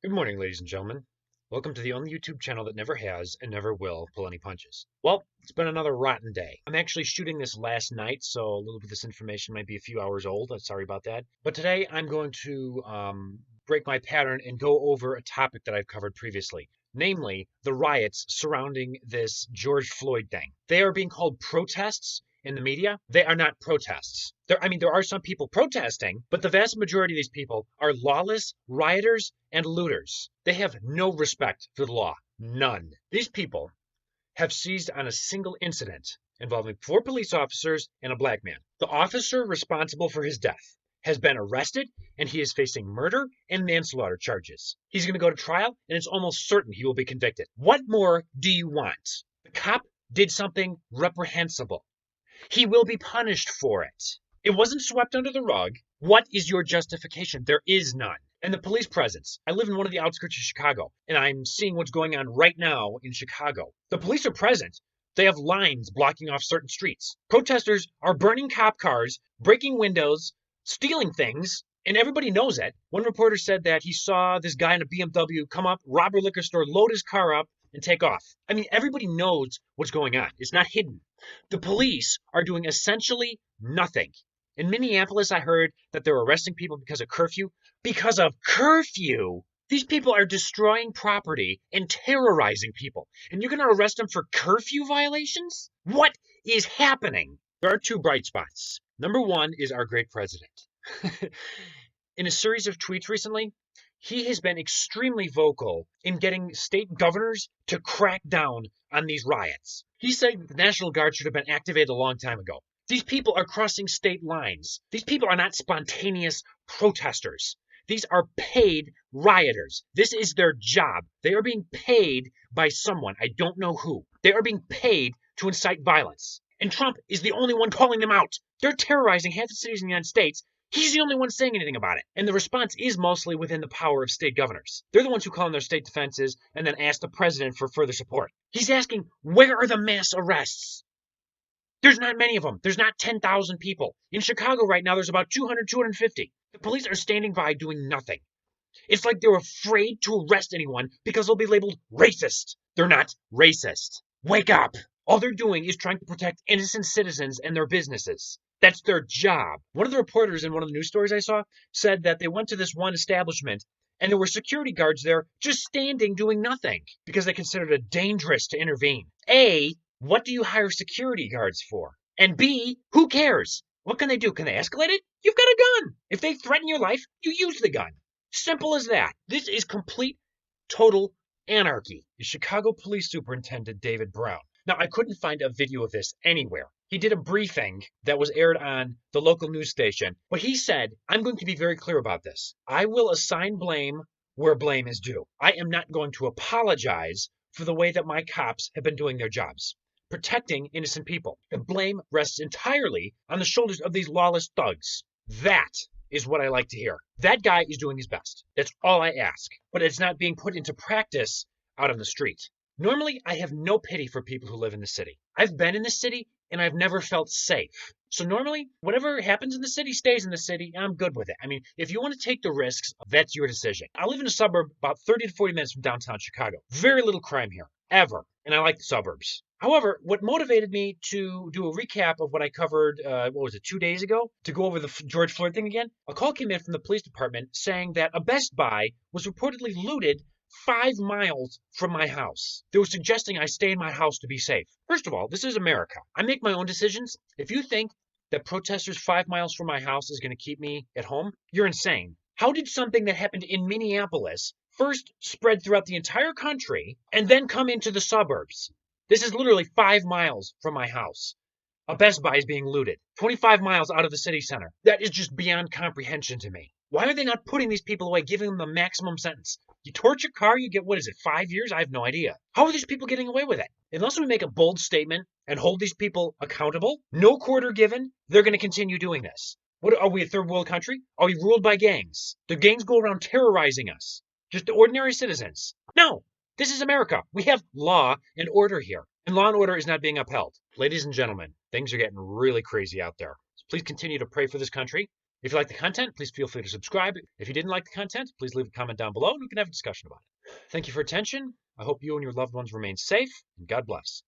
Good morning, ladies and gentlemen. Welcome to the only YouTube channel that never has and never will pull any punches. Well, it's been another rotten day. I'm actually shooting this last night, so a little bit of this information might be a few hours old. I'm sorry about that. But today I'm going to break my pattern and go over a topic that I've covered previously, namely the riots surrounding this George Floyd thing. They are being called protests in the media. They are not protests. There are some people protesting, but the vast majority of these people are lawless rioters and looters. They have no respect for the law. None. These people have seized on a single incident involving 4 police officers and a black man. The officer responsible for his death has been arrested and he is facing murder and manslaughter charges. He's going to go to trial and it's almost certain he will be convicted. What more do you want? The cop did something reprehensible. He will be punished for it. It wasn't swept under the rug. What is your justification? There is none. And the police presence. I live in one of the outskirts of Chicago, and I'm seeing what's going on right now in Chicago. The police are present. They have lines blocking off certain streets. Protesters are burning cop cars, breaking windows, stealing things, and everybody knows it. One reporter said that he saw this guy in a BMW come up, rob a liquor store, load his car up, and take off. I mean, everybody knows what's going on. It's not hidden. The police are doing essentially nothing. In Minneapolis, I heard that they're arresting people because of curfew. Because of curfew? These people are destroying property and terrorizing people. And you're going to arrest them for curfew violations? What is happening? There are two bright spots. Number one is our great president. In a series of tweets recently, he has been extremely vocal in getting state governors to crack down on these riots. He said the National Guard should have been activated a long time ago. These people are crossing state lines. These people are not spontaneous protesters. These are paid rioters. This is their job. They are being paid by someone. I don't know who. They are being paid to incite violence. And Trump is the only one calling them out. They're terrorizing half the cities in the United States. He's the only one saying anything about it. And the response is mostly within the power of state governors. They're the ones who call in their state defenses and then ask the president for further support. He's asking, where are the mass arrests? There's not many of them. There's not 10,000 people. In Chicago right now, there's about 200, 250. The police are standing by doing nothing. It's like they're afraid to arrest anyone because they'll be labeled racist. They're not racist. Wake up. All they're doing is trying to protect innocent citizens and their businesses. That's their job. One of the reporters in one of the news stories I saw said that they went to this one establishment and there were security guards there just standing doing nothing because they considered it dangerous to intervene. A, what do you hire security guards for? And B, who cares? What can they do? Can they escalate it? You've got a gun. If they threaten your life, you use the gun. Simple as that. This is complete, total anarchy. The Chicago Police Superintendent David Brown. Now, I couldn't find a video of this anywhere. He did a briefing that was aired on the local news station, but he said, I'm going to be very clear about this. I will assign blame where blame is due. I am not going to apologize for the way that my cops have been doing their jobs, protecting innocent people. The blame rests entirely on the shoulders of these lawless thugs. That is what I like to hear. That guy is doing his best. That's all I ask. But it's not being put into practice out on the street. Normally, I have no pity for people who live in the city. I've been in the city and I've never felt safe. So normally, whatever happens in the city stays in the city, and I'm good with it. I mean, if you want to take the risks, that's your decision. I live in a suburb about 30 to 40 minutes from downtown Chicago. Very little crime here, ever. And I like the suburbs. However, what motivated me to do a recap of what I covered, 2 days ago, to go over the George Floyd thing again, a call came in from the police department saying that a Best Buy was reportedly looted 5 miles from my house. They were suggesting I stay in my house to be safe. First of all, this is America. I make my own decisions. If you think that protesters 5 miles from my house is going to keep me at home, you're insane. How did something that happened in Minneapolis first spread throughout the entire country and then come into the suburbs? This is literally 5 miles from my house. A Best Buy is being looted 25 miles out of the city center. That is just beyond comprehension to me. Why are they not putting these people away, giving them the maximum sentence? You torch a car, you get, 5 years? I have no idea. How are these people getting away with it? Unless we make a bold statement and hold these people accountable, no quarter given, they're going to continue doing this. What are we, a third world country? Are we ruled by gangs? The gangs go around terrorizing us. Just ordinary citizens. No, this is America. We have law and order here. And law and order is not being upheld. Ladies and gentlemen, things are getting really crazy out there. So please continue to pray for this country. If you like the content, please feel free to subscribe. If you didn't like the content, please leave a comment down below and we can have a discussion about it. Thank you for attention. I hope you and your loved ones remain safe, and God bless.